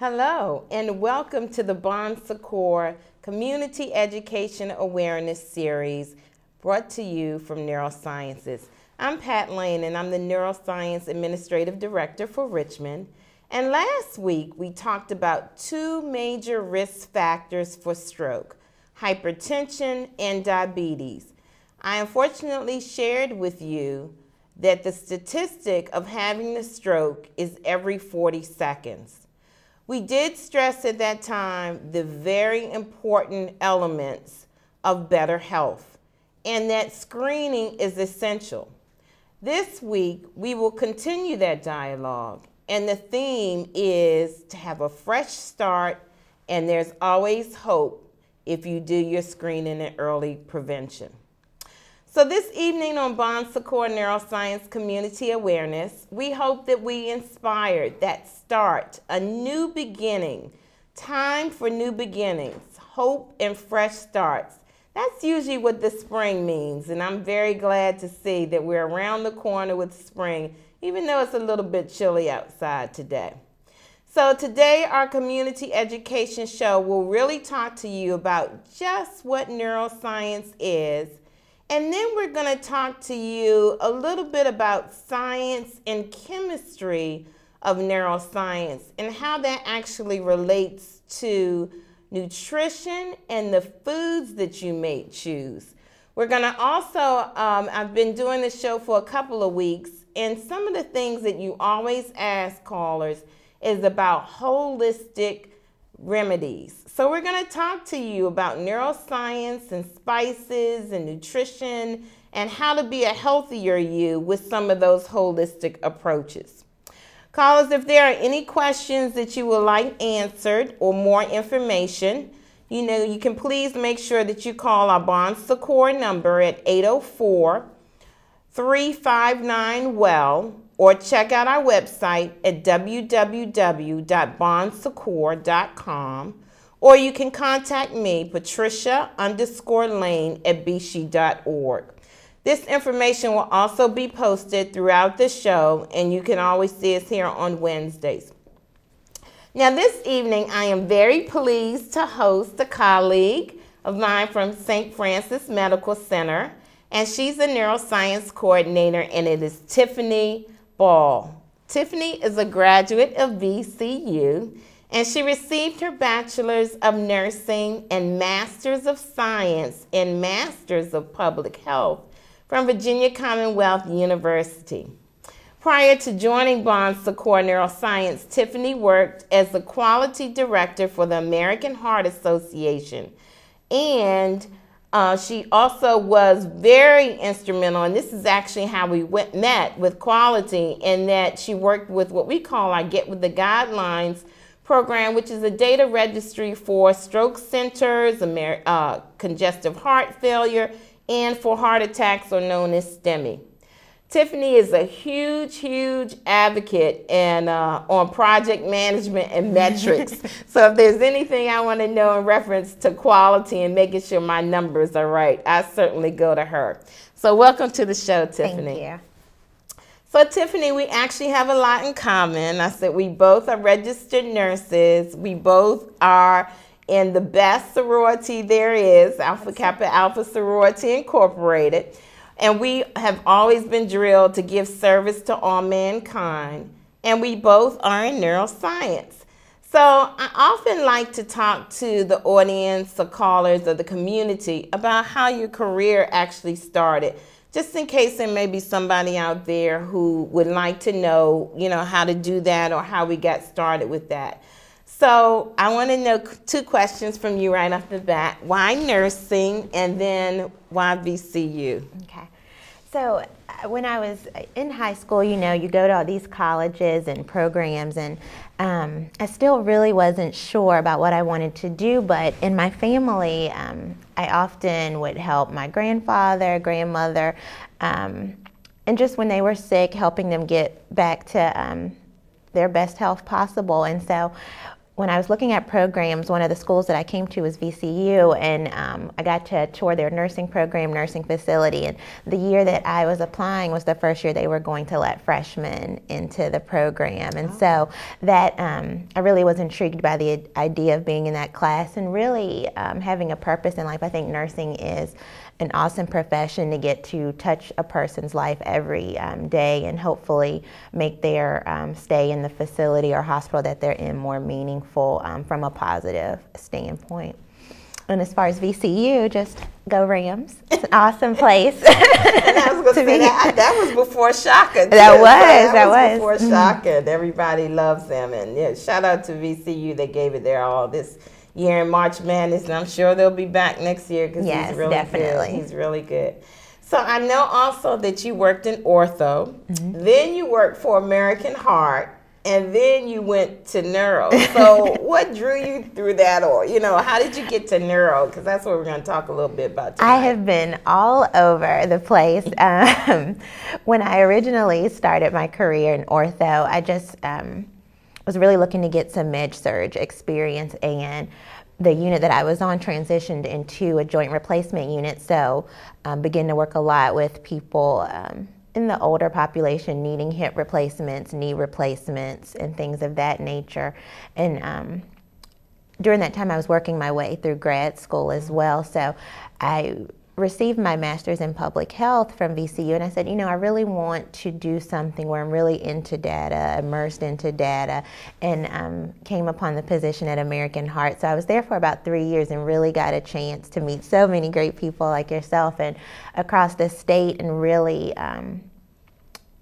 Hello, and welcome to the Secours Community Education Awareness Series brought to you from Neurosciences. I'm Pat Lane, and I'm the Neuroscience Administrative Director for Richmond. And last week, we talked about two major risk factors for stroke, hypertension and diabetes. I unfortunately shared with you that the statistic of having a stroke is every 40 seconds. We did stress at that time the very important elements of better health and that screening is essential. This week, we will continue that dialogue, and the theme is to have a fresh start, and there's always hope if you do your screening and early prevention. So this evening on Secours Neuroscience Community Awareness, we hope that we inspired that start, a new beginning, time for new beginnings, hope and fresh starts. That's usually what the spring means, and I'm very glad to see that we're around the corner with spring, even though it's a little bit chilly outside today. So today our community education show will really talk to you about just what neuroscience is. And then we're going to talk to you a little bit about science and chemistry of neuroscience and how that actually relates to nutrition and the foods that you may choose. We're going to also, I've been doing this show for a couple of weeks, and some of the things that you always ask callers is about holistic remedies. So we're going to talk to you about neuroscience and spices and nutrition and how to be a healthier you with some of those holistic approaches. Callers, if there are any questions that you would like answered or more information, you can please make sure that you call our Secours number at 804-359-WELL or check out our website at www.bonsecours.com, or you can contact me, Patricia_Lane at bc.org. This information will also be posted throughout the show, and you can always see us here on Wednesdays. Now this evening, I am very pleased to host a colleague of mine from St. Francis Medical Center, and she's a neuroscience coordinator, and it is Tiffany Baul. Tiffany is a graduate of VCU, and she received her Bachelor's of Nursing and Master's of Science and Master's of Public Health from Virginia Commonwealth University. Prior to joining Secours Neuroscience, Tiffany worked as the Quality Director for the American Heart Association, and she also was very instrumental, and this is actually how we met with quality, in that she worked with what we call our Get With The Guidelines program, which is a data registry for stroke centers, congestive heart failure, and for heart attacks, or known as STEMI. Tiffany is a huge advocate and on project management and metrics. So if there's anything I want to know in reference to quality and making sure my numbers are right, I certainly go to her. So welcome to the show, Tiffany. Thank you. So Tiffany, we actually have a lot in common. I said we both are registered nurses. We both are in the best sorority there is, Alpha Kappa Alpha Sorority Incorporated. And we have always been drilled to give service to all mankind. And we both are in neuroscience. So I often like to talk to the audience, the callers, or the community about how your career actually started, just in case there may be somebody out there who would like to know, how to do that or how we got started with that. So I want to know two questions from you right off the bat. Why nursing, and then why VCU? Okay. So when I was in high school, you go to all these colleges and programs, and I still really wasn't sure about what I wanted to do, but in my family, I often would help my grandfather, grandmother, and just when they were sick, helping them get back to their best health possible. And so when I was looking at programs, one of the schools that I came to was VCU, and I got to tour their nursing program, nursing facility. And the year that I was applying was the first year they were going to let freshmen into the program. And so that I really was intrigued by the idea of being in that class and really having a purpose in life. I think nursing is an awesome profession to get to touch a person's life every day and hopefully make their stay in the facility or hospital that they're in more meaningful from a positive standpoint. And as far as VCU, just go Rams. It's an awesome place. And I was going to say that was before Shaka. That was before Shaka. Everybody loves them. And yeah, shout out to VCU. They gave it their all this year in March Madness, and I'm sure they'll be back next year because he's really good. He's really good. So I know also that you worked in ortho, then you worked for American Heart, and then you went to neuro. So what drew you through that, or how did you get to neuro? Because that's what we're going to talk a little bit about tonight. I have been all over the place. When I originally started my career in ortho, I just was really looking to get some med-surg experience, and the unit that I was on transitioned into a joint replacement unit, so began to work a lot with people in the older population needing hip replacements, knee replacements, and things of that nature. And during that time I was working my way through grad school as well, so I received my master's in public health from VCU, and I said, I really want to do something where I'm really into data, immersed into data, and came upon the position at American Heart. So I was there for about 3 years and really got a chance to meet so many great people like yourself and across the state, and really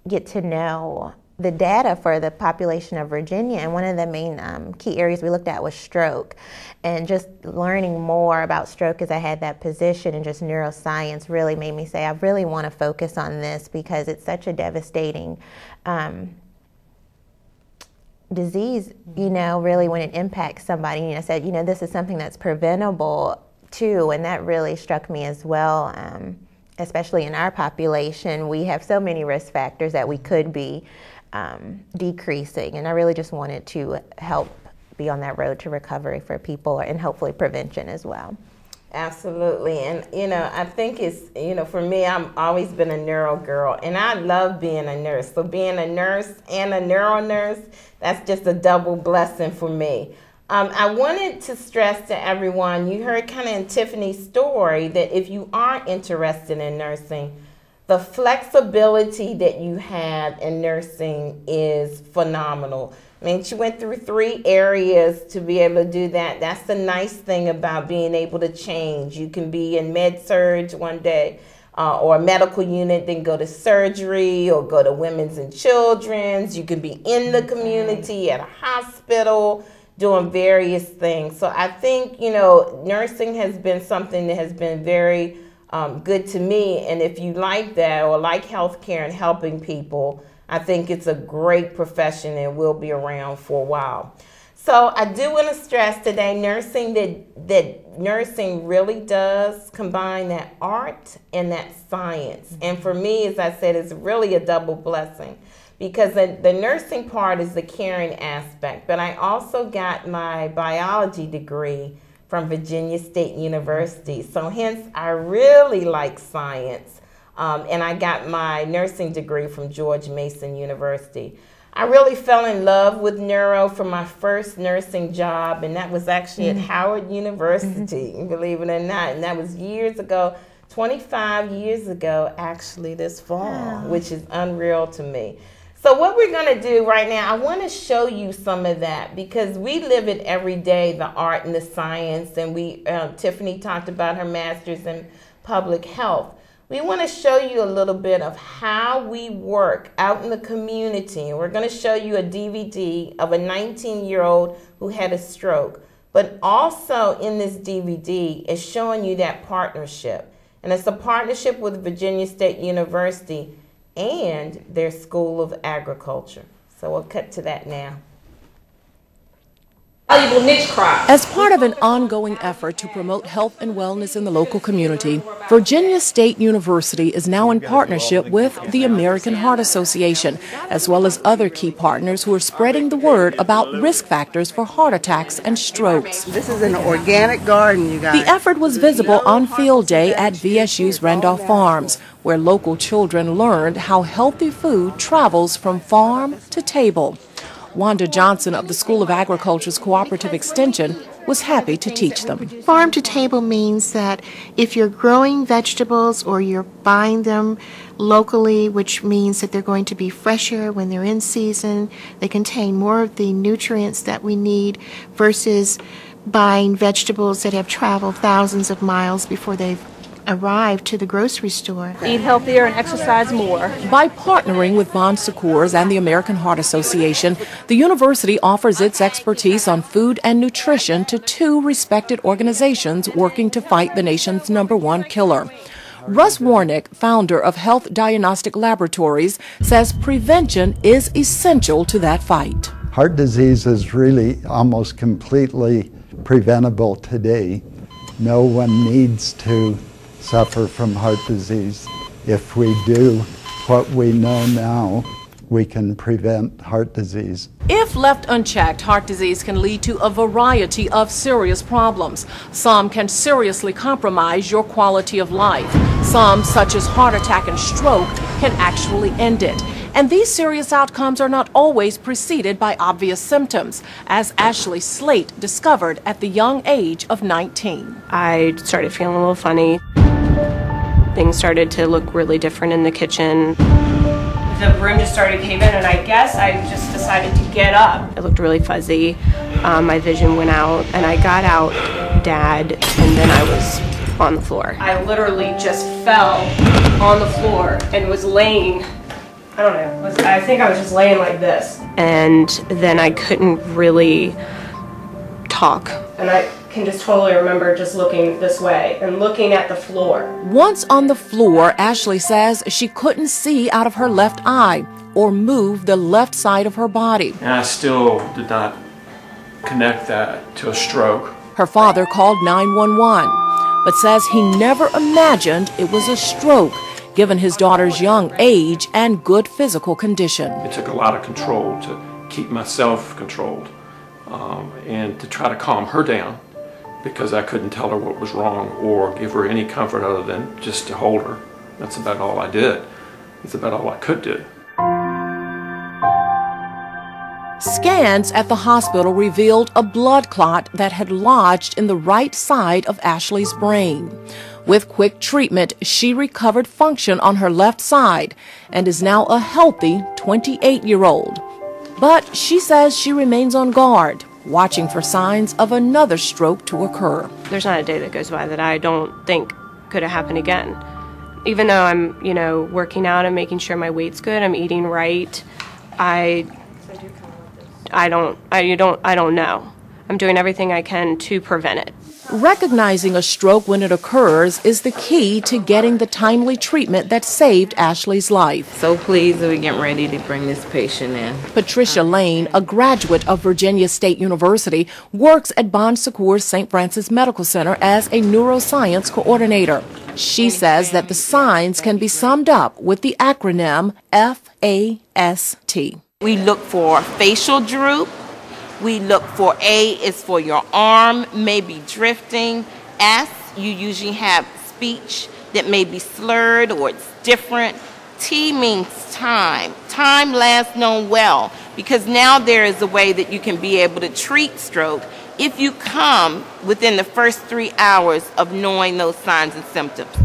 get to know the data for the population of Virginia. And one of the main key areas we looked at was stroke, and just learning more about stroke as I had that position, and just neuroscience really made me say I really want to focus on this because it's such a devastating disease, really when it impacts somebody. And I said, this is something that's preventable too, and that really struck me as well. Especially in our population, we have so many risk factors that we could be decreasing, and I really just wanted to help be on that road to recovery for people, and hopefully prevention as well. Absolutely. And I think it's, for me, I've always been a neuro girl, and I love being a nurse. So being a nurse and a neuro nurse, that's just a double blessing for me. I wanted to stress to everyone, you heard kind of in Tiffany's story, that if you are interested in nursing, the flexibility that you have in nursing is phenomenal. I mean, she went through 3 areas to be able to do that. That's the nice thing about being able to change. You can be in med-surg one day or a medical unit, then go to surgery or go to women's and children's. You can be in the community at a hospital doing various things. So I think, nursing has been something that has been very good to me, and if you like that or like healthcare and helping people, I think it's a great profession and will be around for a while. So I do want to stress today, nursing that nursing really does combine that art and that science. And for me, as I said, it's really a double blessing, because the nursing part is the caring aspect, but I also got my biology degree from Virginia State University. So hence, I really like science. And I got my nursing degree from George Mason University. I really fell in love with neuro for my first nursing job, and that was actually at Howard University, believe it or not. And that was years ago, 25 years ago, actually, this fall, which is unreal to me. So what we're going to do right now, I want to show you some of that, because we live it every day, the art and the science, and Tiffany talked about her master's in public health. We want to show you a little bit of how we work out in the community. We're going to show you a DVD of a 19-year-old who had a stroke, but also in this DVD is showing you that partnership. And it's a partnership with Virginia State University and their School of Agriculture. So we'll cut to that now. valuable niche crop. As part of an ongoing effort to promote health and wellness in the local community, Virginia State University is now in partnership with the American Heart Association, as well as other key partners who are spreading the word about risk factors for heart attacks and strokes. This is an organic garden, you guys. The effort was visible on field day at VSU's Randolph Farms, where local children learned how healthy food travels from farm to table. Wanda Johnson of the School of Agriculture's Cooperative Extension was happy to teach them. Farm to table means that if you're growing vegetables or you're buying them locally, which means that they're going to be fresher when they're in season, they contain more of the nutrients that we need versus buying vegetables that have traveled thousands of miles before they've arrived to the grocery store. Eat healthier and exercise more. By partnering with Secours and the American Heart Association, the university offers its expertise on food and nutrition to two respected organizations working to fight the nation's #1 killer. Russ Warnick, founder of Health Diagnostic Laboratories, says prevention is essential to that fight. Heart disease is really almost completely preventable today. No one needs to suffer from heart disease. If we do what we know now, we can prevent heart disease. If left unchecked, heart disease can lead to a variety of serious problems. Some can seriously compromise your quality of life. Some, such as heart attack and stroke, can actually end it. And these serious outcomes are not always preceded by obvious symptoms, as Ashley Slate discovered at the young age of 19. I started feeling a little funny. Things started to look really different in the kitchen. The room just started caving in, and I guess I just decided to get up. It looked really fuzzy. My vision went out, and I got out, Dad, and then I was on the floor. I literally just fell on the floor and was laying, I don't know, I think I was just laying like this. And then I couldn't really talk. And I can just totally remember just looking this way and looking at the floor. Once on the floor, Ashley says she couldn't see out of her left eye or move the left side of her body. And I still did not connect that to a stroke. Her father called 911, but says he never imagined it was a stroke, given his daughter's young age and good physical condition. It took a lot of control to keep myself controlled and to try to calm her down, because I couldn't tell her what was wrong or give her any comfort other than just to hold her. That's about all I did. That's about all I could do. Scans at the hospital revealed a blood clot that had lodged in the right side of Ashley's brain. With quick treatment, she recovered function on her left side and is now a healthy 28-year-old. But she says she remains on guard, watching for signs of another stroke to occur. There's not a day that goes by that I don't think could have happened again. Even though I'm, working out and making sure my weight's good, I'm eating right, I don't know. I'm doing everything I can to prevent it. Recognizing a stroke when it occurs is the key to getting the timely treatment that saved Ashley's life. So pleased that we're getting ready to bring this patient in. Patricia Lane, a graduate of Virginia State University, works at Secours St. Francis Medical Center as a Neuroscience Coordinator. She says that the signs can be summed up with the acronym FAST. We look for facial droop. We look for A is for your arm may be drifting. S, you usually have speech that may be slurred or it's different. T means time. Time last known well, because now there is a way that you can be able to treat stroke if you come within the first 3 hours of knowing those signs and symptoms.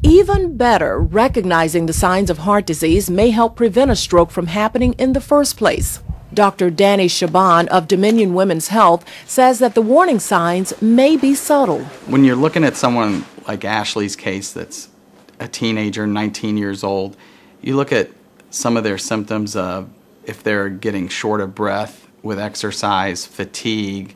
Even better, recognizing the signs of heart disease may help prevent a stroke from happening in the first place. Dr. Danny Shaban of Dominion Women's Health says that the warning signs may be subtle. When you're looking at someone like Ashley's case that's a teenager, 19 years old, you look at some of their symptoms of if they're getting short of breath with exercise, fatigue,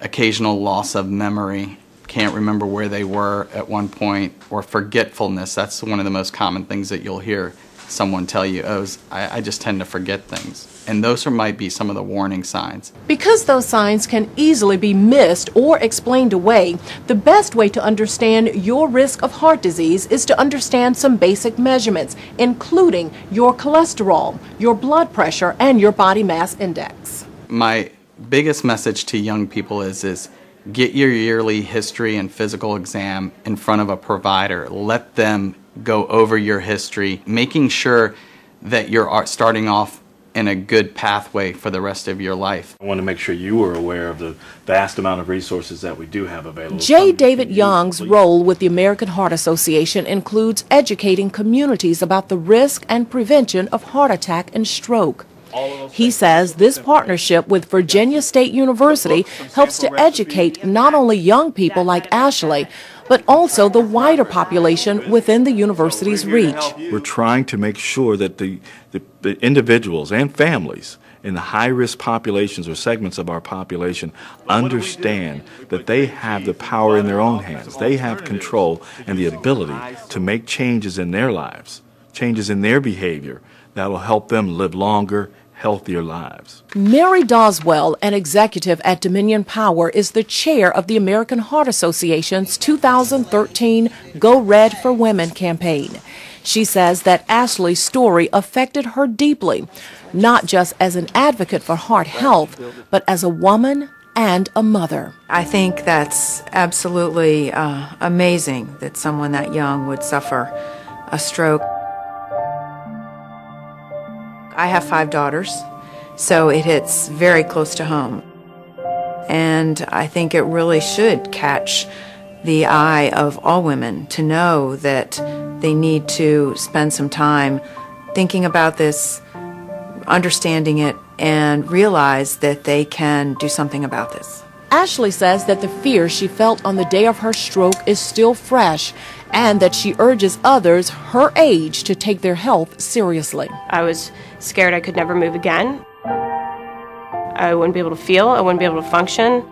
occasional loss of memory, can't remember where they were at one point, or forgetfulness. That's one of the most common things that you'll hear someone tell you, oh, I just tend to forget things. And those might be some of the warning signs. Because those signs can easily be missed or explained away, the best way to understand your risk of heart disease is to understand some basic measurements, including your cholesterol, your blood pressure, and your body mass index. My biggest message to young people is get your yearly history and physical exam in front of a provider. Let them go over your history, making sure that you're starting off in a good pathway for the rest of your life. I want to make sure you are aware of the vast amount of resources that we do have available. J. David Young's role with the American Heart Association includes educating communities about the risk and prevention of heart attack and stroke. He says this partnership with Virginia State University helps to educate not only young people like Ashley, but also the wider population within the university's reach. We're trying to make sure that the individuals and families in the high-risk populations or segments of our population understand that they have the power in their own hands. They have control and the ability to make changes in their lives, changes in their behavior that will help them live longer, healthier lives. Mary Doswell, an executive at Dominion Power, is the chair of the American Heart Association's 2013 Go Red for Women campaign. She says that Ashley's story affected her deeply, not just as an advocate for heart health, but as a woman and a mother. I think that's absolutely amazing that someone that young would suffer a stroke. I have 5 daughters, so it hits very close to home. And I think it really should catch the eye of all women to know that they need to spend some time thinking about this, understanding it, and realize that they can do something about this. Ashley says that the fear she felt on the day of her stroke is still fresh, and that she urges others her age to take their health seriously. I was scared I could never move again. I wouldn't be able to feel, I wouldn't be able to function,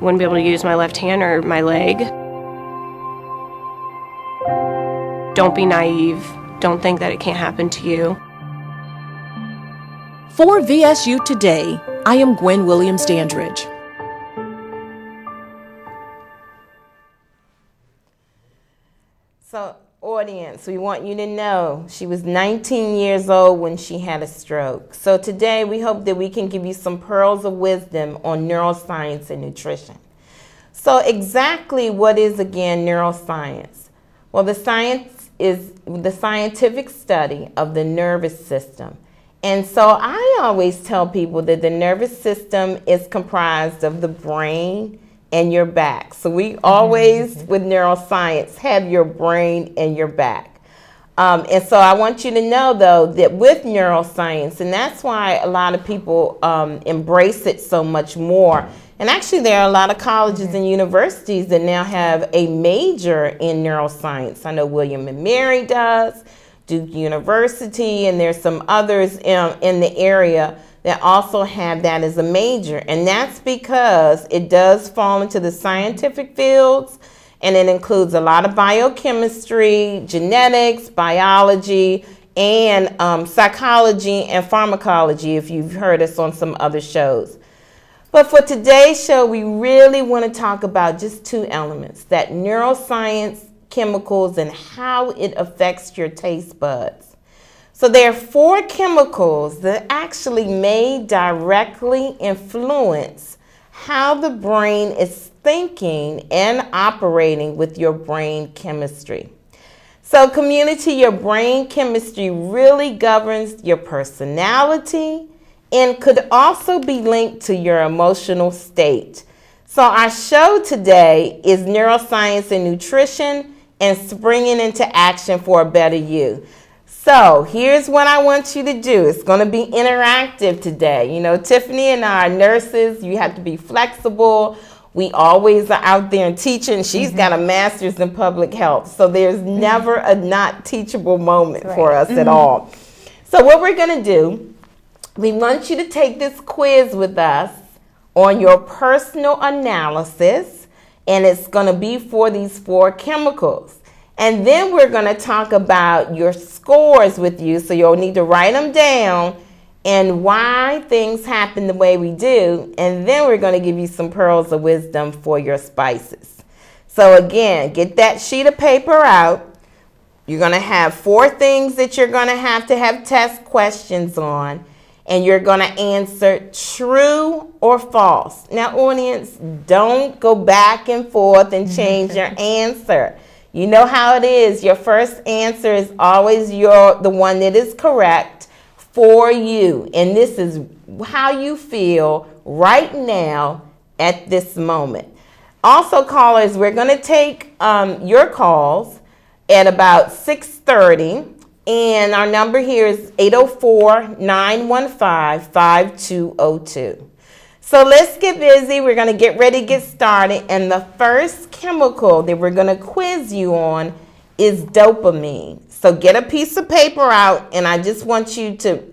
wouldn't be able to use my left hand or my leg. Don't be naive. Don't think that it can't happen to you. For VSU Today, I am Gwen Williams-Dandridge. So, audience, we want you to know she was 19 years old when she had a stroke. So today we hope that we can give you some pearls of wisdom on neuroscience and nutrition. So exactly what is, again, neuroscience? Well, the science is the scientific study of the nervous system. And so I always tell people that the nervous system is comprised of the brain and your back. So we always, with neuroscience, have your brain and your back. And so I want you to know, though, that with neuroscience, and that's why a lot of people embrace it so much more. And actually, there are a lot of colleges and universities that now have a major in neuroscience. I know William and Mary does, Duke University, and there's some others in the area that also have that as a major. And that's because it does fall into the scientific fields, and it includes a lot of biochemistry, genetics, biology, and psychology and pharmacology, if you've heard us on some other shows. But for today's show, we really want to talk about just 2 elements, that neuroscience, chemicals, and how it affects your taste buds. So there are 4 chemicals that actually may directly influence how the brain is thinking and operating with your brain chemistry. So community, your brain chemistry really governs your personality and could also be linked to your emotional state. So our show today is Neuroscience and Nutrition and Springing into Action for a Better You. So here's what I want you to do. It's going to be interactive today. You know, Tiffany and I are nurses. You have to be flexible. We always are out there and teaching. She's got a master's in public health. So there's never a not teachable moment for us at all. So what we're going to do, we want you to take this quiz with us on your personal analysis. And it's going to be for these 4 chemicals. And then we're going to talk about your scores with you, so you'll need to write them down and why things happen the way we do. And then we're going to give you some pearls of wisdom for your spices. So again, get that sheet of paper out. You're going to have 4 things that you're going to have test questions on. And you're going to answer true or false. Now, audience, don't go back and forth and change your answer. You know how it is. Your first answer is always the one that is correct for you. And this is how you feel right now at this moment. Also, callers, we're going to take your calls at about 6:30. And our number here is 804-915-5202. So let's get busy. We're going to get ready to get started. And the first chemical that we're going to quiz you on is dopamine. So get a piece of paper out, and I just want you to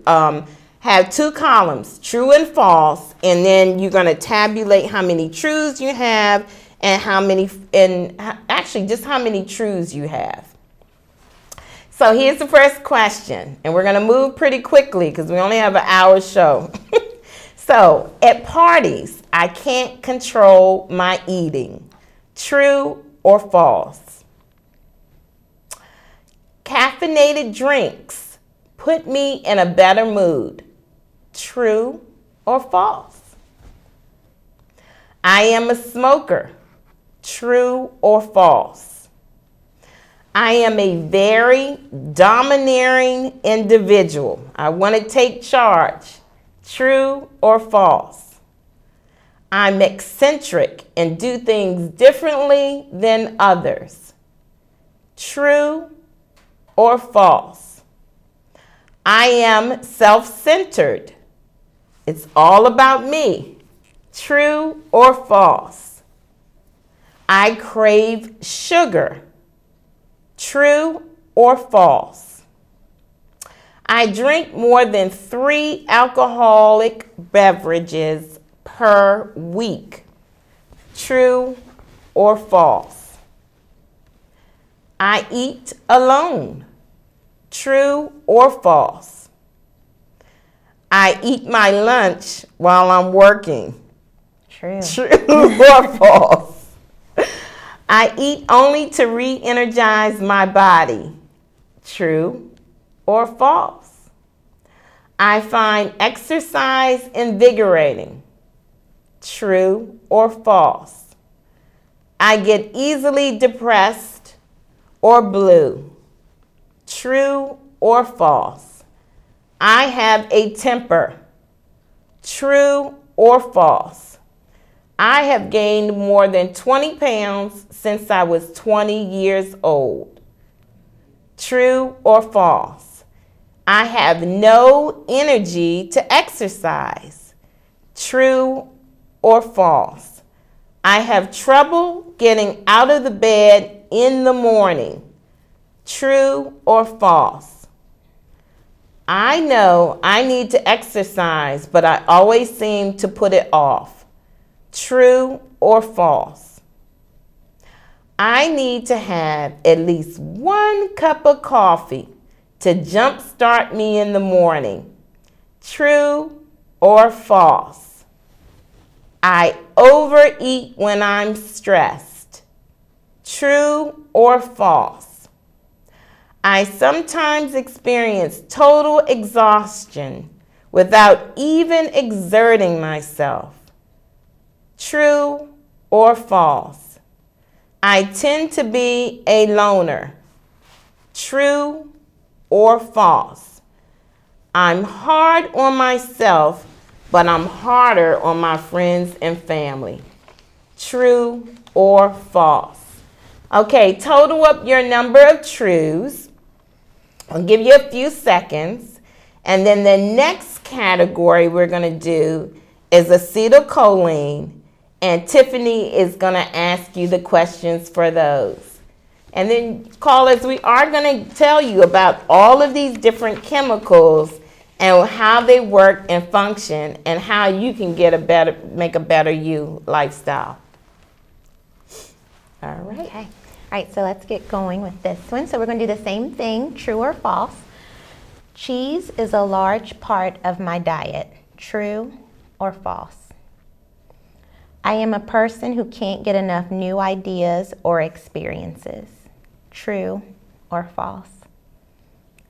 have 2 columns, true and false. And then you're going to tabulate how many truths you have and actually just how many truths you have. So here's the first question, and we're going to move pretty quickly because we only have an hour show. So, at parties, I can't control my eating. True or false? Caffeinated drinks put me in a better mood. True or false? I am a smoker. True or false? I am a very domineering individual. I want to take charge. True or false? I'm eccentric and do things differently than others. True or false? I am self-centered. It's all about me. True or false? I crave sugar. True or false? I drink more than 3 alcoholic beverages per week. True or false? I eat alone. True or false? I eat my lunch while I'm working. True. True or false? I eat only to re-energize my body. True or false? I find exercise invigorating. True or false? I get easily depressed or blue. True or false? I have a temper. True or false? I have gained more than 20 pounds since I was 20 years old. True or false? I have no energy to exercise. True or false? I have trouble getting out of the bed in the morning. True or false? I know I need to exercise, but I always seem to put it off. True or false? I need to have at least 1 cup of coffee to jumpstart me in the morning. True or false? I overeat when I'm stressed. True or false? I sometimes experience total exhaustion without even exerting myself. True or false? I tend to be a loner. True or false? I'm hard on myself, but I'm harder on my friends and family. True or false? Okay, total up your number of truths. I'll give you a few seconds. And then the next category we're going to do is acetylcholine. And Tiffany is going to ask you the questions for those. And then, callers, we are going to tell you about all of these different chemicals and how they work and function and how you can make a better you lifestyle. All right. Okay. right, so let's get going with this one. So we're going to do the same thing, true or false. Cheese is a large part of my diet, true or false. I am a person who can't get enough new ideas or experiences, true or false.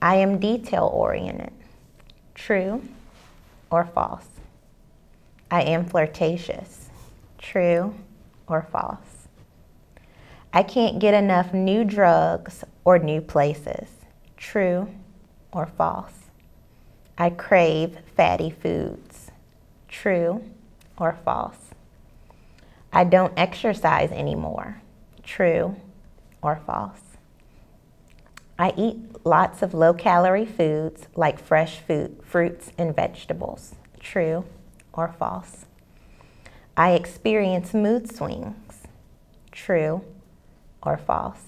I am detail-oriented, true or false. I am flirtatious, true or false. I can't get enough new drugs or new places, true or false. I crave fatty foods, true or false. I don't exercise anymore, true or false. I eat lots of low-calorie foods like fresh fruits and vegetables, true or false. I experience mood swings, true or false.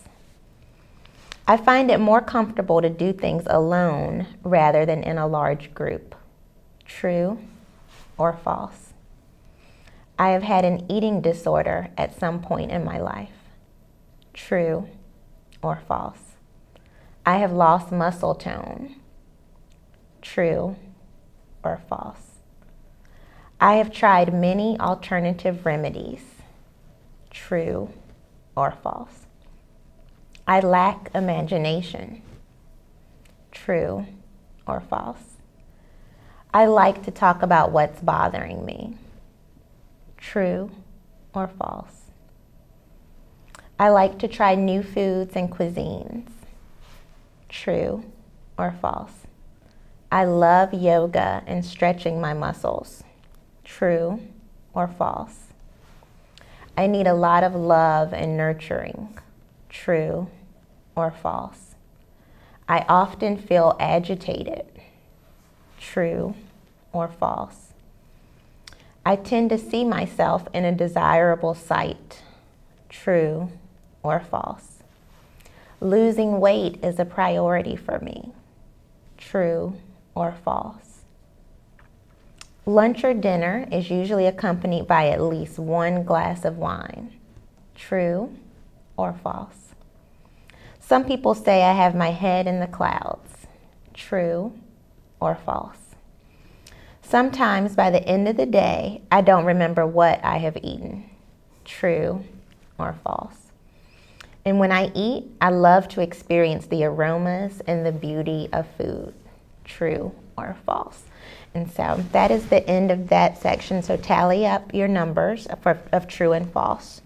I find it more comfortable to do things alone rather than in a large group, true or false. I have had an eating disorder at some point in my life, true or false. I have lost muscle tone, true or false. I have tried many alternative remedies, true or false. I lack imagination, true or false. I like to talk about what's bothering me, true or false. I like to try new foods and cuisines, true or false. I love yoga and stretching my muscles, true or false. I need a lot of love and nurturing, true or false. I often feel agitated, true or false. I tend to see myself in a desirable sight, true or false. Losing weight is a priority for me, true or false. Lunch or dinner is usually accompanied by at least one glass of wine, true or false. Some people say I have my head in the clouds, true or false. Sometimes by the end of the day, I don't remember what I have eaten, true or false. And when I eat, I love to experience the aromas and the beauty of food, true or false. And so that is the end of that section. So tally up your numbers of true and false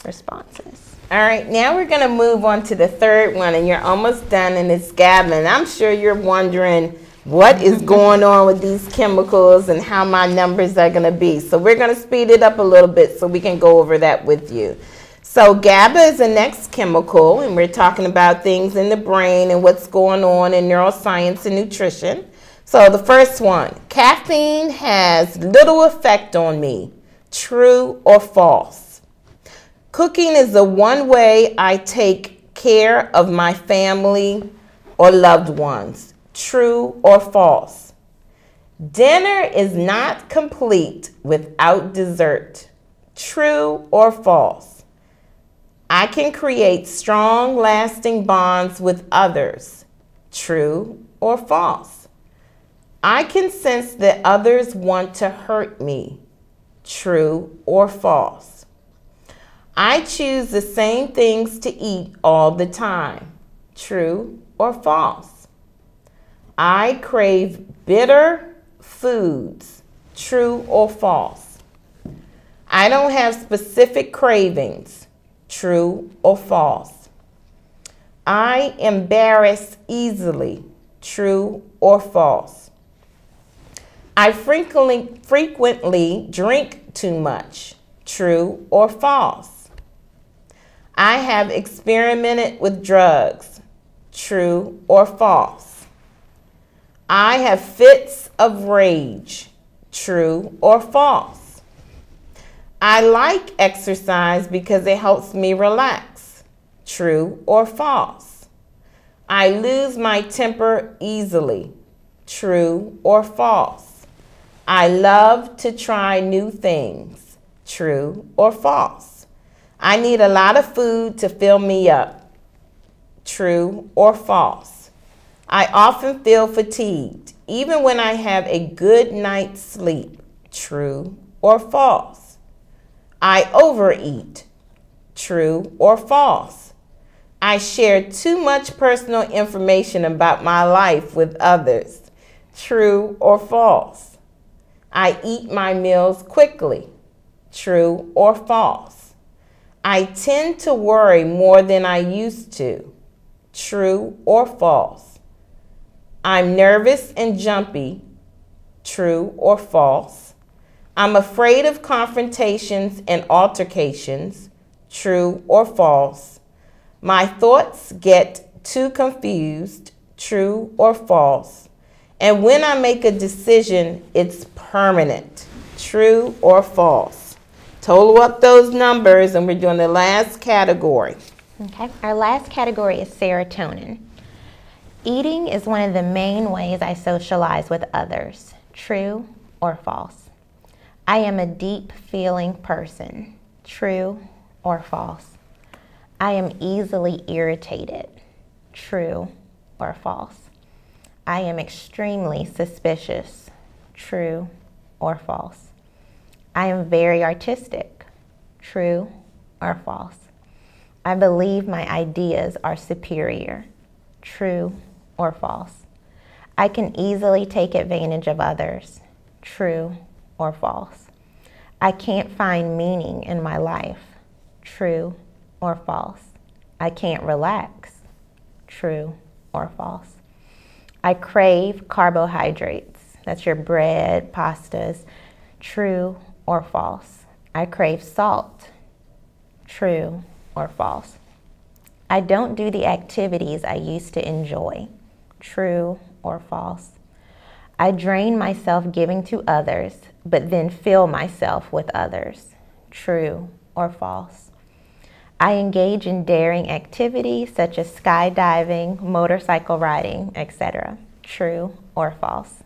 responses. All right, now we're going to move on to the third one, and you're almost done, and it's Gavin. I'm sure you're wondering what is going on with these chemicals and how my numbers are going to be. So we're going to speed it up a little bit so we can go over that with you. So GABA is the next chemical, and we're talking about things in the brain and what's going on in neuroscience and nutrition. So the first one, caffeine has little effect on me, true or false. Cooking is the one way I take care of my family or loved ones, true or false. Dinner is not complete without dessert, true or false. I can create strong, lasting bonds with others, true or false. I can sense that others want to hurt me, true or false. I choose the same things to eat all the time, true or false. I crave bitter foods, true or false. I don't have specific cravings, true or false. I embarrass easily, true or false. I frequently drink too much, true or false. I have experimented with drugs, true or false. I have fits of rage, true or false. I like exercise because it helps me relax, true or false. I lose my temper easily, true or false. I love to try new things, true or false. I need a lot of food to fill me up. True or false? I often feel fatigued, even when I have a good night's sleep. True or false? I overeat. True or false? I share too much personal information about my life with others. True or false? I eat my meals quickly. True or false? I tend to worry more than I used to. True or false? I'm nervous and jumpy. True or false? I'm afraid of confrontations and altercations. True or false? My thoughts get too confused. True or false? And when I make a decision, it's permanent. True or false? Total up those numbers, and we're doing the last category. Okay, our last category is serotonin. Eating is one of the main ways I socialize with others. True or false? I am a deep feeling person. True or false? I am easily irritated. True or false? I am extremely suspicious. True or false? I am very artistic. True or false? I believe my ideas are superior. True or false? I can easily take advantage of others. True or false? I can't find meaning in my life. True or false? I can't relax. True or false? I crave carbohydrates. That's your bread, pastas. True or false? I crave salt. True or false? I don't do the activities I used to enjoy. True or false? I drain myself giving to others, but then fill myself with others. True or false? I engage in daring activities such as skydiving, motorcycle riding, etc. True or false?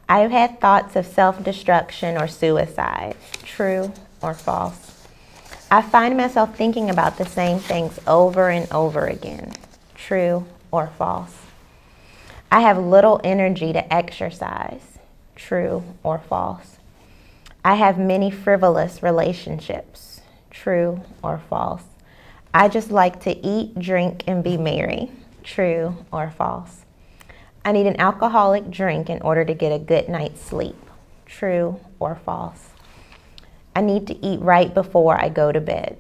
I have had thoughts of self-destruction or suicide. True or false? I find myself thinking about the same things over and over again. True or false? I have little energy to exercise. True or false? I have many frivolous relationships. True or false? I just like to eat, drink, and be merry. True or false? I need an alcoholic drink in order to get a good night's sleep. True or false? I need to eat right before I go to bed.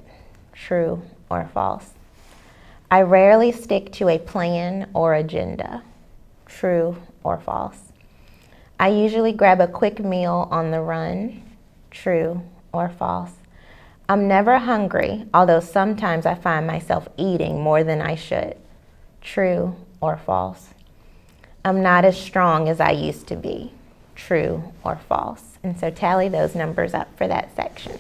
True or false? I rarely stick to a plan or agenda. True or false? I usually grab a quick meal on the run. True or false? I'm never hungry, although sometimes I find myself eating more than I should. True or false? I'm not as strong as I used to be. True or false? And so tally those numbers up for that section.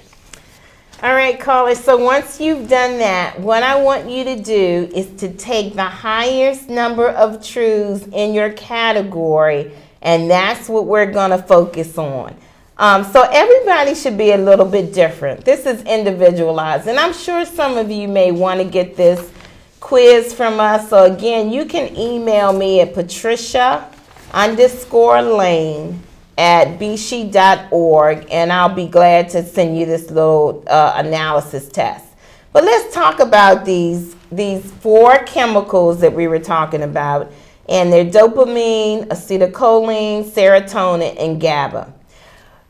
All right, callers, so once you've done that, what I want you to do is to take the highest number of truths in your category, and that's what we're going to focus on. So everybody should be a little bit different. This is individualized, and I'm sure some of you may want to get this quiz from us. So again, you can email me at patricia_lane@bshe.org, and I'll be glad to send you this little analysis test. But let's talk about these 4 chemicals that we were talking about, and they're dopamine, acetylcholine, serotonin, and GABA.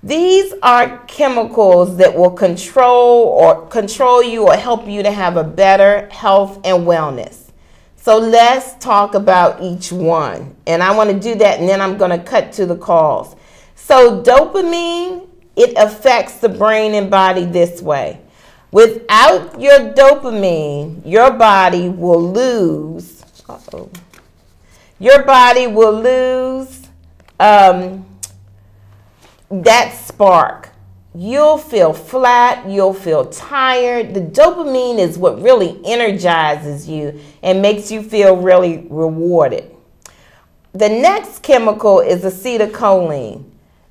These are chemicals that will control you or help you to have a better health and wellness. So let's talk about each one. And I want to do that, and then I'm going to cut to the calls. So dopamine, it affects the brain and body this way. Without your dopamine, your body will lose. Your body will lose that spark. You'll feel flat, you'll feel tired. The dopamine is what really energizes you and makes you feel really rewarded. The next chemical is acetylcholine.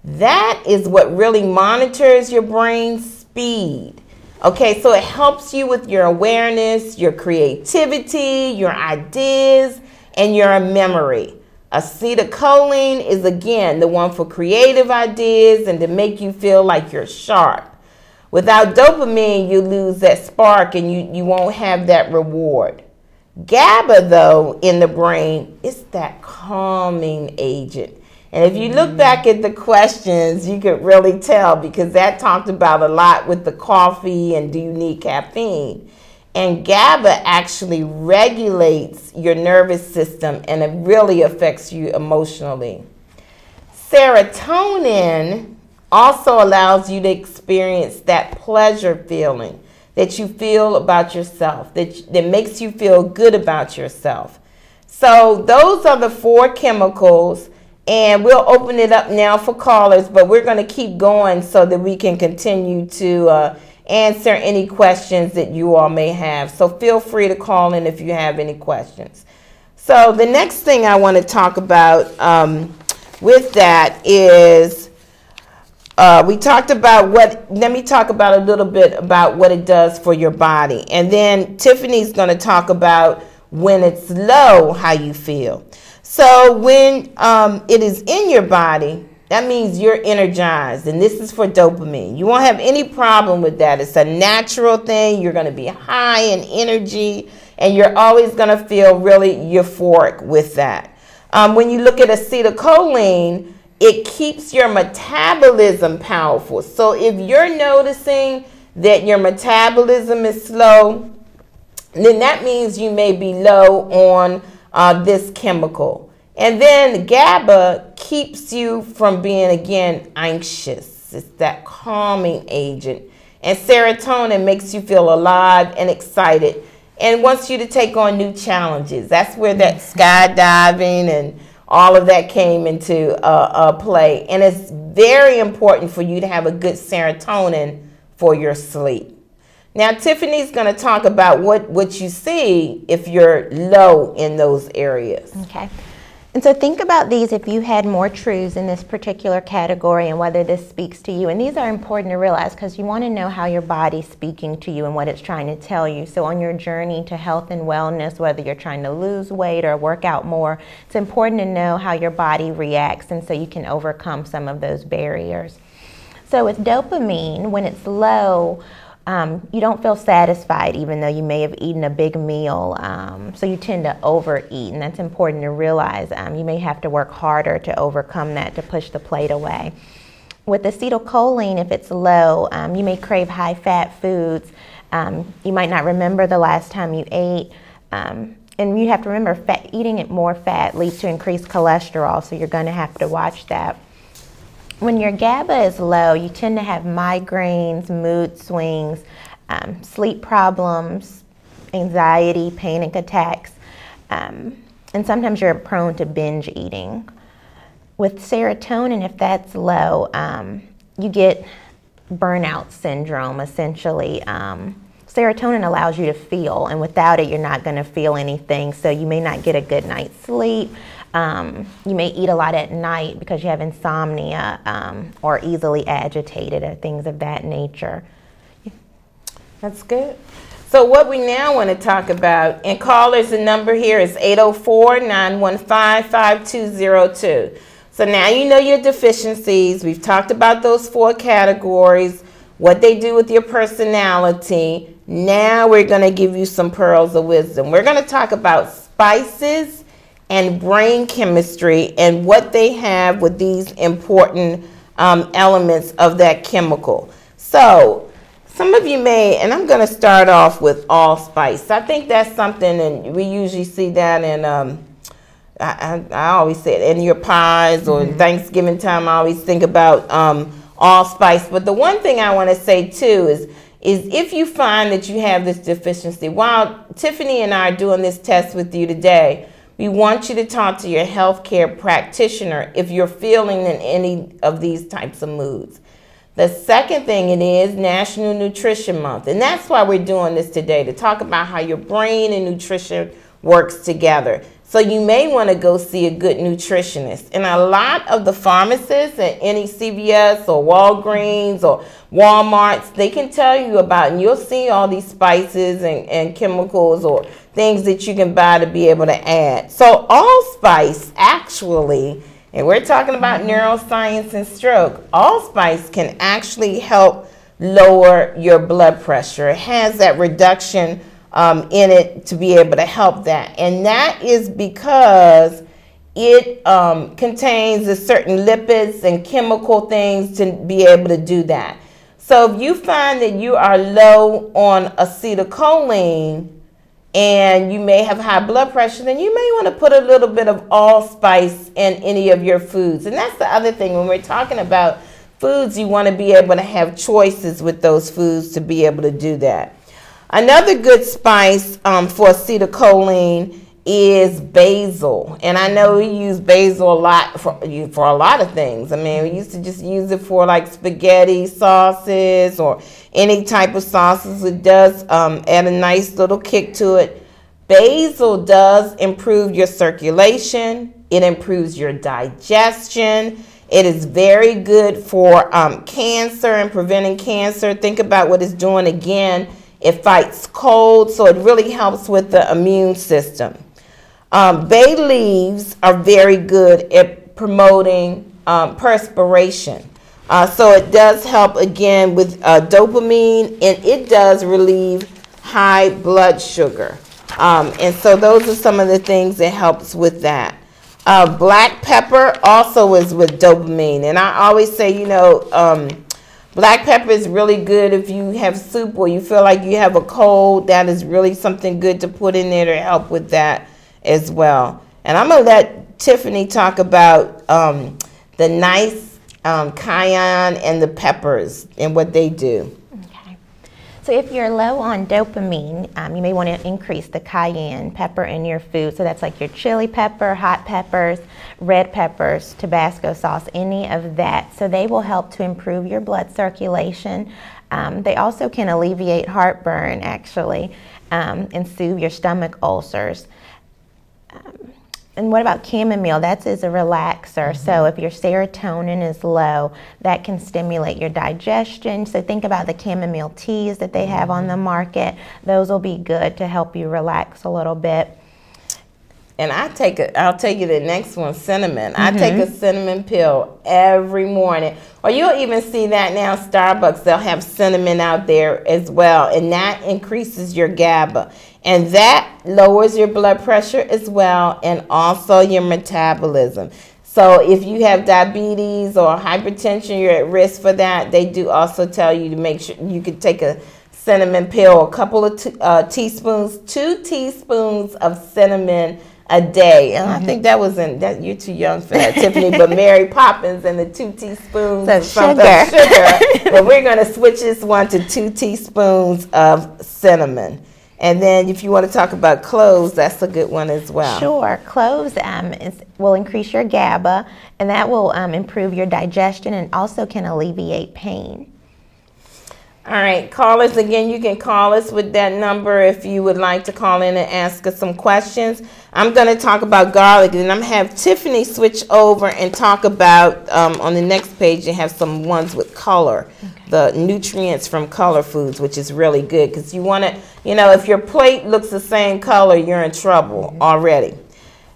That is what really monitors your brain's speed. Okay, so it helps you with your awareness, your creativity, your ideas, and your memory. Acetylcholine is, again, the one for creative ideas and to make you feel like you're sharp. Without dopamine, you lose that spark and you won't have that reward. GABA, though, in the brain, is that calming agent. And if you look back at the questions, you could really tell, because that talked about a lot with the coffee and do you need caffeine. And GABA actually regulates your nervous system, and it really affects you emotionally. Serotonin also allows you to experience that pleasure feeling that you feel about yourself, that makes you feel good about yourself. So those are the 4 chemicals, and we'll open it up now for callers, but we're going to keep going so that we can continue to answer any questions that you all may have. So feel free to call in if you have any questions. So the next thing I want to talk about with that is we talked about let me talk about a little bit about what it does for your body. And then Tiffany's going to talk about when it's low, how you feel. So when it is in your body, that means you're energized, and this is for dopamine. You won't have any problem with that. It's a natural thing. You're going to be high in energy, and you're always going to feel really euphoric with that. When you look at acetylcholine, it keeps your metabolism powerful. So if you're noticing that your metabolism is slow, then that means you may be low on this chemical. And then GABA keeps you from being, again, anxious. It's that calming agent. And serotonin makes you feel alive and excited and wants you to take on new challenges. That's where that skydiving and all of that came into play. And it's very important for you to have a good serotonin for your sleep. Now, Tiffany's going to talk about what you see if you're low in those areas. Okay. And so think about these if you had more truths in this particular category and whether this speaks to you. And these are important to realize because you want to know how your body's speaking to you and what it's trying to tell you. So on your journey to health and wellness, whether you're trying to lose weight or work out more, it's important to know how your body reacts, and so you can overcome some of those barriers. So with dopamine, when it's low, you don't feel satisfied even though you may have eaten a big meal, so you tend to overeat, and that's important to realize. You may have to work harder to overcome that, to push the plate away. With acetylcholine, if it's low, you may crave high-fat foods. You might not remember the last time you ate, and you have to remember eating more fat leads to increased cholesterol, so you're going to have to watch that. When your GABA is low, you tend to have migraines, mood swings, sleep problems, anxiety, panic attacks, and sometimes you're prone to binge eating. With serotonin, if that's low, you get burnout syndrome, essentially. Serotonin allows you to feel, and without it, you're not going to feel anything, so you may not get a good night's sleep. You may eat a lot at night because you have insomnia or easily agitated or things of that nature. That's good. So what we now want to talk about, and callers, the number here is 804-915-5202. So now you know your deficiencies. We've talked about those 4 categories, what they do with your personality. Now we're going to give you some pearls of wisdom. We're going to talk about spices and brain chemistry and what they have with these important elements of that chemical. So some of you may, and I'm going to start off with allspice. I think that's something, and we usually see that in, I always say it, in your pies or Thanksgiving time. I always think about allspice. But the one thing I want to say too is if you find that you have this deficiency, while Tiffany and I are doing this test with you today, we want you to talk to your healthcare practitioner if you're feeling in any of these types of moods. The second thing, it is National Nutrition Month, and that's why we're doing this today, to talk about how your brain and nutrition works together. So you may want to go see a good nutritionist. And a lot of the pharmacists at any CVS or Walgreens or Walmarts, they can tell you about, and you'll see all these spices and chemicals or things that you can buy to be able to add. So allspice actually, and we're talking about neuroscience and stroke, allspice can actually help lower your blood pressure. It has that reduction in it to be able to help that. And that is because it contains a certain lipids and chemical things to be able to do that. So if you find that you are low on acetylcholine and you may have high blood pressure, then you may want to put a little bit of allspice in any of your foods. And that's the other thing, when we're talking about foods, you want to be able to have choices with those foods to be able to do that. Another good spice for acetylcholine is basil. And I know we use basil a lot for a lot of things. I mean, we used to just use it for like spaghetti sauces or any type of sauces. It does add a nice little kick to it. Basil does improve your circulation. It improves your digestion. It is very good for cancer and preventing cancer. Think about what it's doing again. It fights cold, so it really helps with the immune system. Bay leaves are very good at promoting perspiration. So it does help again with dopamine, and it does relieve high blood sugar. And so those are some of the things that helps with that. Black pepper also is with dopamine. And I always say, you know, black pepper is really good if you have soup or you feel like you have a cold. That is really something good to put in there to help with that as well. And I'm going to let Tiffany talk about the nice cayenne and the peppers and what they do. So if you're low on dopamine, you may want to increase the cayenne pepper in your food. So that's like your chili pepper, hot peppers, red peppers, Tabasco sauce, any of that. So they will help to improve your blood circulation. They also can alleviate heartburn, actually, and soothe your stomach ulcers. And what about chamomile? That is a relaxer. So if your serotonin is low, that can stimulate your digestion. So think about the chamomile teas that they have on the market. Those will be good to help you relax a little bit. And I'll take you the next one, cinnamon. I take a cinnamon pill every morning. Or you'll even see that now, Starbucks, they'll have cinnamon out there as well. And that increases your GABA. And that lowers your blood pressure as well, and also your metabolism. So if you have diabetes or hypertension, you're at risk for that. They do also tell you to make sure you can take a cinnamon pill, a couple of teaspoons, 2 teaspoons of cinnamon a day. And I think that was that you're too young for that, Tiffany, but Mary Poppins and the 2 teaspoons of sugar. But we're going to switch this one to 2 teaspoons of cinnamon. And then if you want to talk about cloves, that's a good one as well. Sure. Cloves will increase your GABA, and that will improve your digestion and also can alleviate pain. All right, callers, again, you can call us with that number if you would like to call in and ask us some questions. I'm going to talk about garlic, and I'm going to have Tiffany switch over and talk about, on the next page, you have some ones with color, the nutrients from color foods, which is really good because you want to, you know, if your plate looks the same color, you're in trouble already.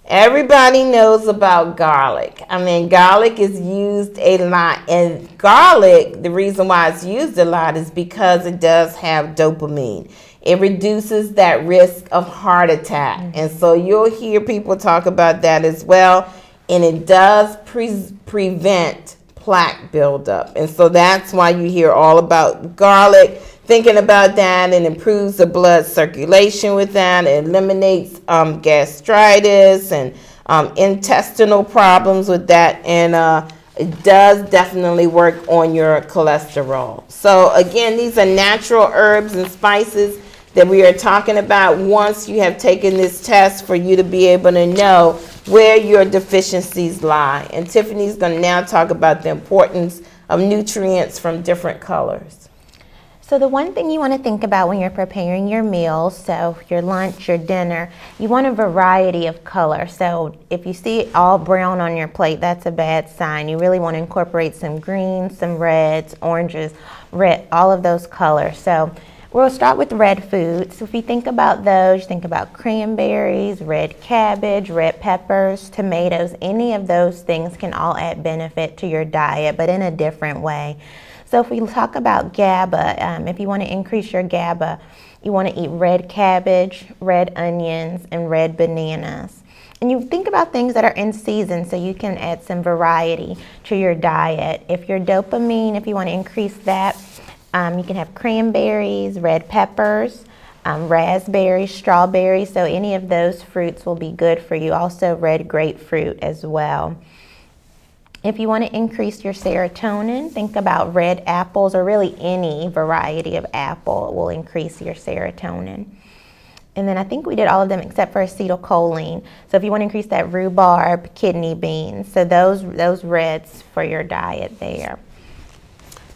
Everybody knows about garlic. I mean, garlic is used a lot. And garlic, the reason why it's used a lot is because it does have dopamine. It reduces that risk of heart attack. And so you'll hear people talk about that as well. And it does prevent plaque buildup. And so that's why you hear all about garlic. Thinking about that, and improves the blood circulation with that. It eliminates gastritis and intestinal problems with that. And it does definitely work on your cholesterol. So again, these are natural herbs and spices that we are talking about once you have taken this test for you to be able to know where your deficiencies lie. And Tiffany's going to now talk about the importance of nutrients from different colors. So the one thing you want to think about when you're preparing your meals, so your lunch, your dinner, you want a variety of color. So if you see it all brown on your plate, that's a bad sign. You really want to incorporate some greens, some reds, oranges, red, all of those colors. So we'll start with red foods. So if you think about those, you think about cranberries, red cabbage, red peppers, tomatoes. Any of those things can all add benefit to your diet, but in a different way. So if we talk about GABA, if you want to increase your GABA, you want to eat red cabbage, red onions, and red bananas. And you think about things that are in season so you can add some variety to your diet. If your dopamine, if you want to increase that, you can have cranberries, red peppers, raspberries, strawberries. So any of those fruits will be good for you. Also red grapefruit as well. If you want to increase your serotonin, think about red apples, or really any variety of apple will increase your serotonin. And then I think we did all of them except for acetylcholine. So if you want to increase that, rhubarb, kidney beans. So those reds for your diet there.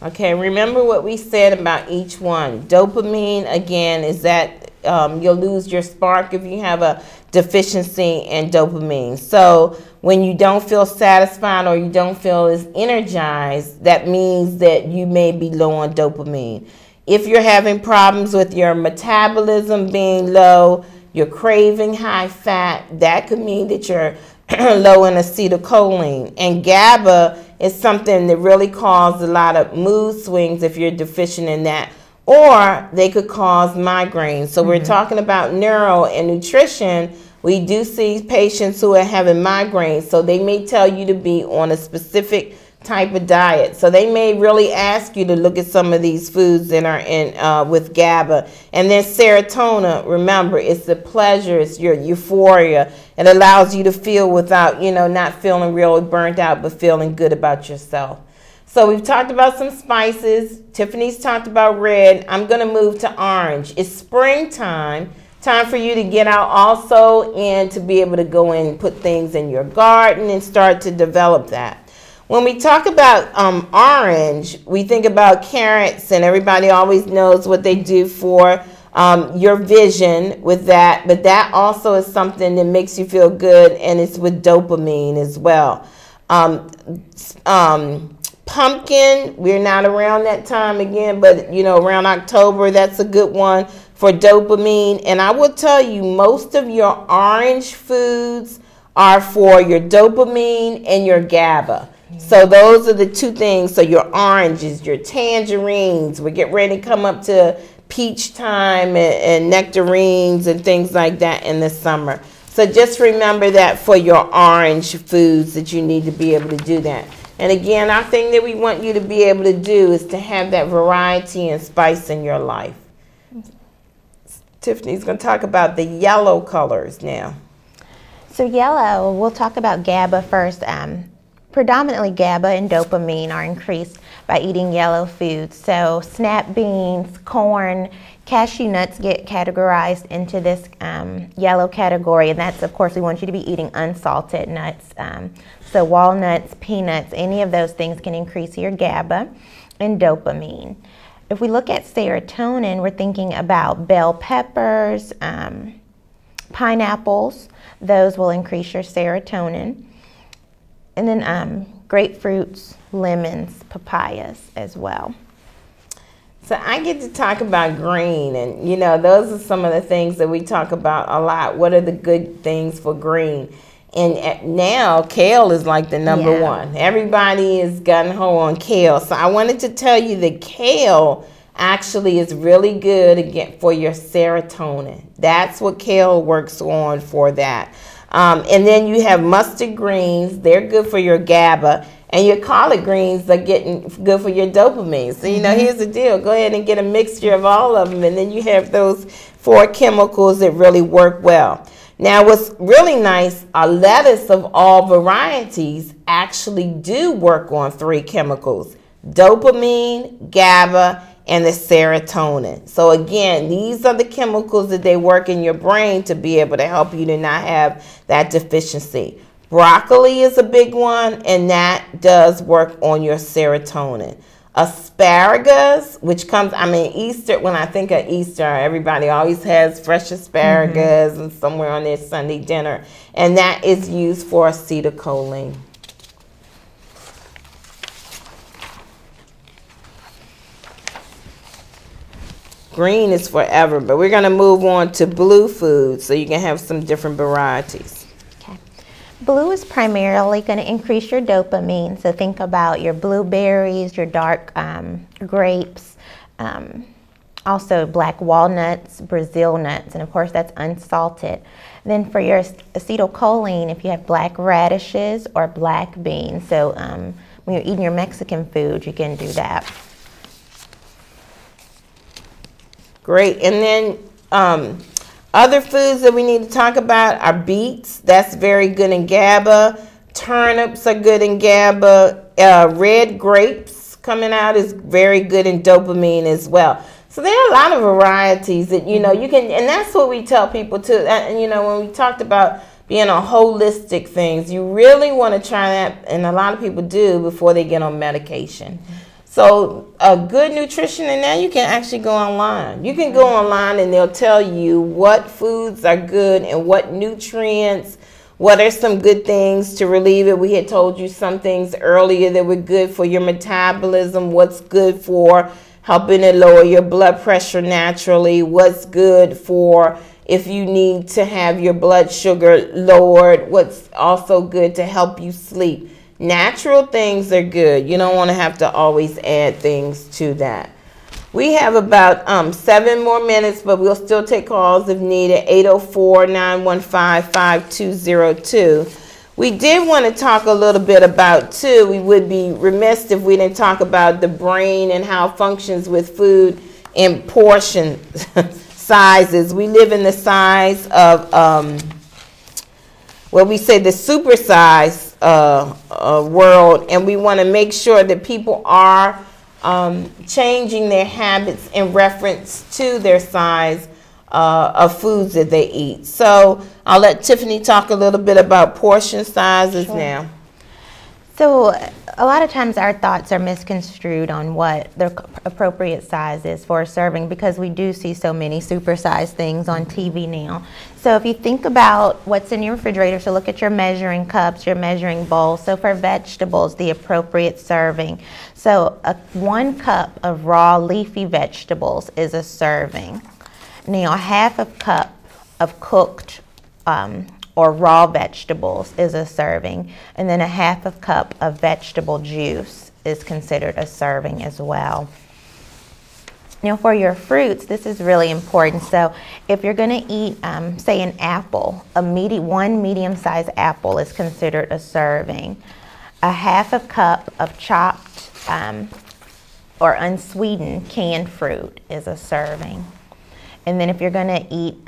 Okay, remember what we said about each one. Dopamine, again, is that you'll lose your spark if you have a deficiency in dopamine. So when you don't feel satisfied or you don't feel as energized, that means that you may be low on dopamine. If you're having problems with your metabolism being low, you're craving high fat, that could mean that you're low in acetylcholine. And GABA is something that really causes a lot of mood swings if you're deficient in that, or they could cause migraines. So we're talking about neuro and nutrition. We do see patients who are having migraines, so they may tell you to be on a specific type of diet. So they may really ask you to look at some of these foods that are in with GABA. And then serotonin, remember, it's the pleasure, it's your euphoria. It allows you to feel without, not feeling really burnt out, but feeling good about yourself. So we've talked about some spices. Tiffany's talked about red. I'm going to move to orange. It's springtime. Time for you to get out also and to be able to go in and put things in your garden and start to develop that. When we talk about orange, we think about carrots, and everybody always knows what they do for your vision with that. But that also is something that makes you feel good, and it's with dopamine as well. Pumpkin, we're not around that time again, but around October, that's a good one for dopamine. And I will tell you, most of your orange foods are for your dopamine and your GABA. So those are the two things. So your oranges, your tangerines, we get ready to come up to peach time and nectarines and things like that in the summer. So just remember that for your orange foods, that you need to be able to do that. And again, our thing that we want you to be able to do is to have that variety and spice in your life. Tiffany's going to talk about the yellow colors now. So yellow, we'll talk about GABA first. Predominantly GABA and dopamine are increased by eating yellow foods. So snap beans, corn, cashew nuts get categorized into this yellow category, and that's, of course, we want you to be eating unsalted nuts. So walnuts, peanuts, any of those things can increase your GABA and dopamine. If we look at serotonin, we're thinking about bell peppers, pineapples. Those will increase your serotonin. And then grapefruits, lemons, papayas as well. So I get to talk about green, and those are some of the things that we talk about a lot. What are the good things for green? And now kale is like the number one. Everybody is gung-ho on kale. So I wanted to tell you that kale actually is really good again for your serotonin. That's what kale works on for that. And then you have mustard greens. They're good for your GABA. And your collard greens are getting good for your dopamine. So, here's the deal. Go ahead and get a mixture of all of them. And then you have those 4 chemicals that really work well. Now, what's really nice, a lettuce of all varieties actually do work on 3 chemicals: dopamine, GABA, and the serotonin. So again, these are the chemicals that they work in your brain to be able to help you to not have that deficiency. Broccoli is a big one, and that does work on your serotonin. asparagus, which comes, I mean, Easter, when I think of Easter, everybody always has fresh asparagus and somewhere on their Sunday dinner, and that is used for acetylcholine. Green is forever, but we're going to move on to blue foods so you can have some different varieties. Okay. Blue is primarily going to increase your dopamine, so think about your blueberries, your dark grapes, also black walnuts, Brazil nuts, and of course that's unsalted. Then for your acetylcholine, if you have black radishes or black beans, so when you're eating your Mexican food, you can do that. Great. And then other foods that we need to talk about are beets. That's very good in GABA. Turnips are good in GABA. Red grapes coming out is very good in dopamine as well. So there are a lot of varieties that, you know, you can, and that's what we tell people too. And, you know, when we talked about being on holistic things, you really want to try that, and a lot of people do, before they get on medication. So a good nutrition, and now you can actually go online. You can go online and they'll tell you what foods are good and what nutrients, what are some good things to relieve it. We had told you some things earlier that were good for your metabolism, what's good for helping to lower your blood pressure naturally, what's good for if you need to have your blood sugar lowered, what's also good to help you sleep. Natural things are good. You don't want to have to always add things to that. We have about 7 more minutes, but we'll still take calls if needed. 804-915-5202. We did want to talk a little bit about, too, we would be remiss if we didn't talk about the brain and how it functions with food in portion sizes. We live in the size of, well, we say the supersize world, and we want to make sure that people are changing their habits in reference to their size of foods that they eat. So I'll let Tiffany talk a little bit about portion sizes now. So a lot of times our thoughts are misconstrued on what the appropriate size is for a serving, because we do see so many supersized things on TV now. So if you think about what's in your refrigerator, so look at your measuring cups, your measuring bowls. So for vegetables, the appropriate serving. So 1 cup of raw leafy vegetables is a serving. Now, 1/2 cup of cooked or raw vegetables is a serving, and then 1/2 cup of vegetable juice is considered a serving as well. Now, for your fruits, this is really important. So if you're going to eat, say, an apple, one medium-sized apple is considered a serving. 1/2 cup of chopped or unsweetened canned fruit is a serving. And then if you're going to eat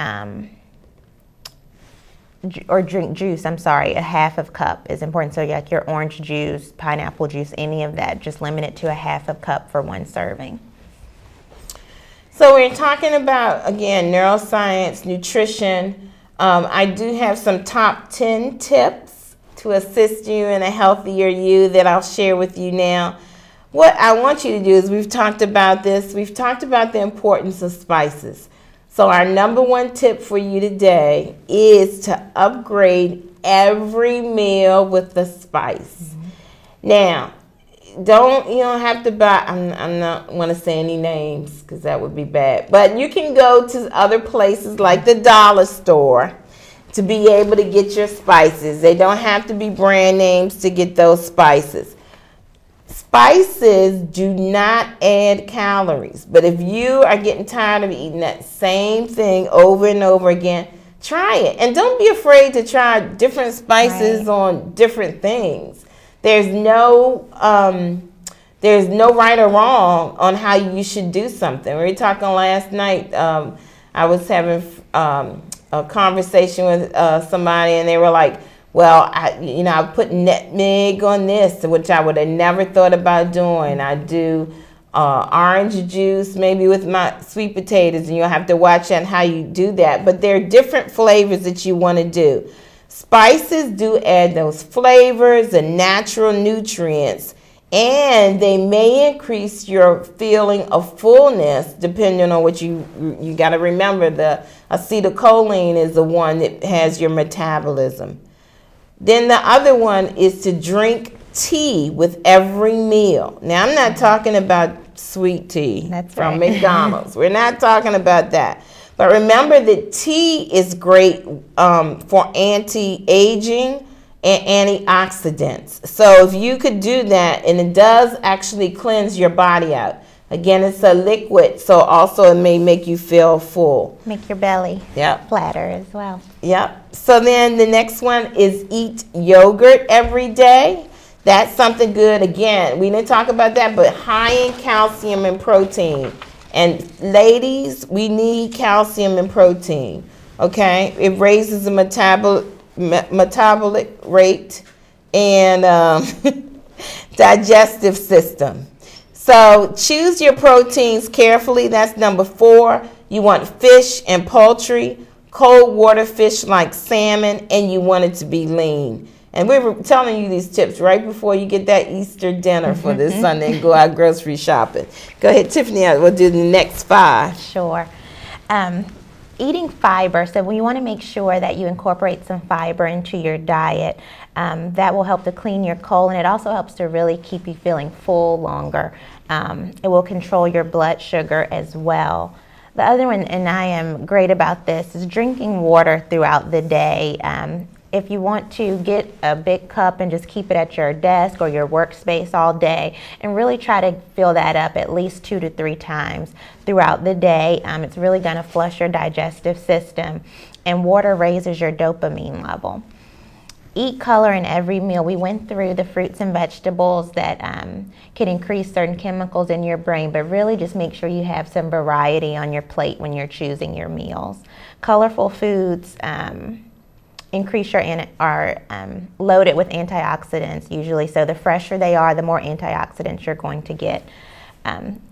or drink juice, I'm sorry, 1/2 cup is important. So like your orange juice, pineapple juice, any of that, just limit it to 1/2 cup for 1 serving. So we're talking about, again, neuroscience, nutrition. I do have some top 10 tips to assist you in a healthier you that I'll share with you now. What I want you to do is, we've talked about this, we've talked about the importance of spices. So our number 1 tip for you today is to upgrade every meal with a spice. Now, you don't have to buy, I'm not want to say any names because that would be bad, but you can go to other places like the dollar store to be able to get your spices. They don't have to be brand names to get those spices. Spices do not add calories, but if you are getting tired of eating that same thing over and over again, try it. And don't be afraid to try different spices on different things. There's no right or wrong on how you should do something. We were talking last night, I was having a conversation with somebody, and they were like, well, I put nutmeg on this, which I would have never thought about doing. I do orange juice maybe with my sweet potatoes, and you'll have to watch on how you do that. But there are different flavors that you want to do. Spices do add those flavors and natural nutrients and they may increase your feeling of fullness depending on what you got to remember. The acetylcholine is the one that has your metabolism. Then the other one is to drink tea with every meal. Now, I'm not talking about sweet tea from McDonald's. We're not talking about that. But remember that tea is great for anti-aging and antioxidants. So if you could do that, and it does actually cleanse your body out. Again, it's a liquid, so also it may make you feel full. Make your belly flatter as well. Yep. So then the next one is eat yogurt every day. That's something good. Again, we didn't talk about that, but high in calcium and protein. And ladies, we need calcium and protein. Okay? It raises the metabolic rate and digestive system. So choose your proteins carefully. That's number 4. You want fish and poultry, cold water fish like salmon, and you want it to be lean. And we were telling you these tips right before you get that Easter dinner for this Sunday and go out grocery shopping. Go ahead, Tiffany, we'll do the next 5. Sure. Eating fiber, so we want to make sure that you incorporate some fiber into your diet. That will help to clean your colon. It also helps to really keep you feeling full longer. It will control your blood sugar as well. The other one, and I am great about this, is drinking water throughout the day. If you want to get a big cup and just keep it at your desk or your workspace all day, and really try to fill that up at least 2 to 3 times throughout the day, it's really going to flush your digestive system, and water raises your dopamine level. Eat color in every meal. We went through the fruits and vegetables that can increase certain chemicals in your brain, but really just make sure you have some variety on your plate when you're choosing your meals. Colorful foods increase your are loaded with antioxidants usually, so the fresher they are, the more antioxidants you're going to get.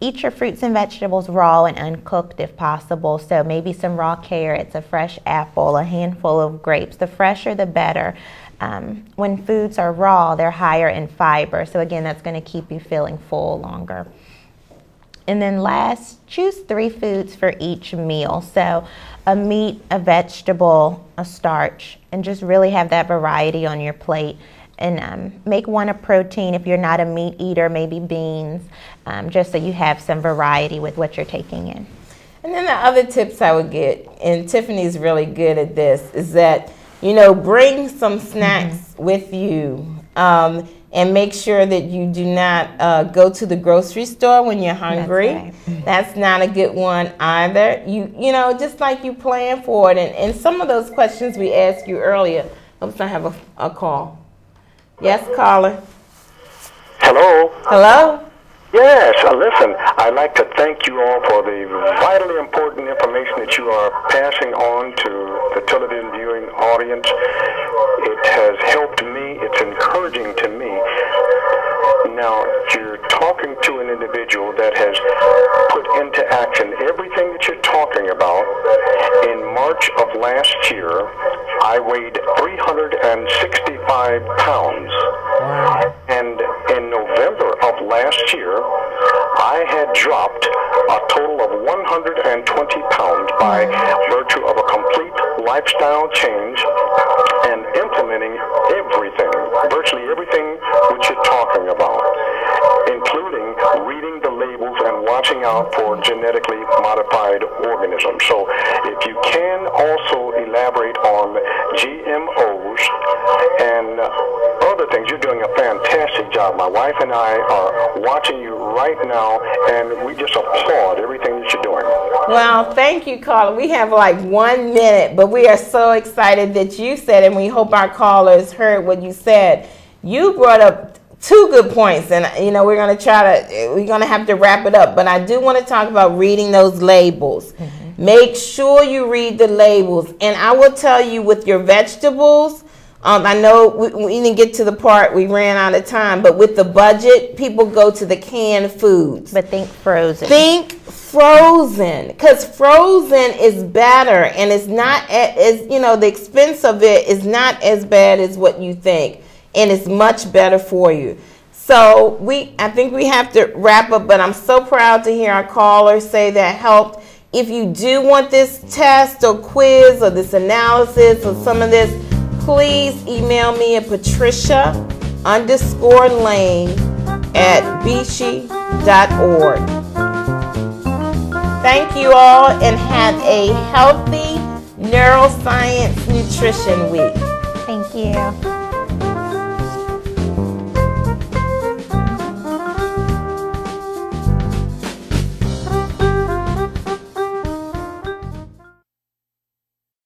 Eat your fruits and vegetables raw and uncooked if possible, so maybe some raw carrots, a fresh apple, a handful of grapes. The fresher the better. When foods are raw, they're higher in fiber, so again, that's going to keep you feeling full longer. And then last, choose 3 foods for each meal. So a meat, a vegetable, a starch, and just really have that variety on your plate. And make one a protein if you're not a meat eater, maybe beans, just so you have some variety with what you're taking in. And then the other tips I would get, and Tiffany's really good at this, is that, you know, bring some snacks with you. And make sure that you do not go to the grocery store when you're hungry. That's right. That's not a good one either. You know, just like you plan for it. And some of those questions we asked you earlier. Oops, I have a call. Yes, caller. Hello. Hello. Yes, listen, I'd like to thank you all for the vitally important information that you are passing on to the television viewing audience. It has helped me. It's encouraging to me. Now, you're talking to an individual that has put into action everything that you're talking about. In March of last year, I weighed 365 pounds. Wow. And in November of last year, I had dropped a total of 120 pounds by virtue of a complete lifestyle change and implementing everything, virtually everything which you're talking about, including reading the labels and watching out for genetically modified organisms. So if you can also elaborate on GMOs and other things, you're doing a fantastic job. My wife and I are watching you right now, and we just applaud everything that you're doing. Well, thank you, caller. We have like 1 minute, but we are so excited that you said, and we hope our callers heard what you said. You brought up 2 good points, and you know we're going to have to wrap it up, but I do want to talk about reading those labels. Make sure you read the labels, and I will tell you with your vegetables, I know we didn't get to the part, we ran out of time, but with the budget, people go to the canned foods. But think frozen. Think frozen, because frozen is better, and it's not as, you know, the expense of it is not as bad as what you think, and it's much better for you. So I think we have to wrap up, but I'm so proud to hear our callers say that helped. If you do want this test or quiz or this analysis or some of this, please email me at patricia_lane@beachy.org. Thank you all and have a healthy neuroscience nutrition week. Thank you.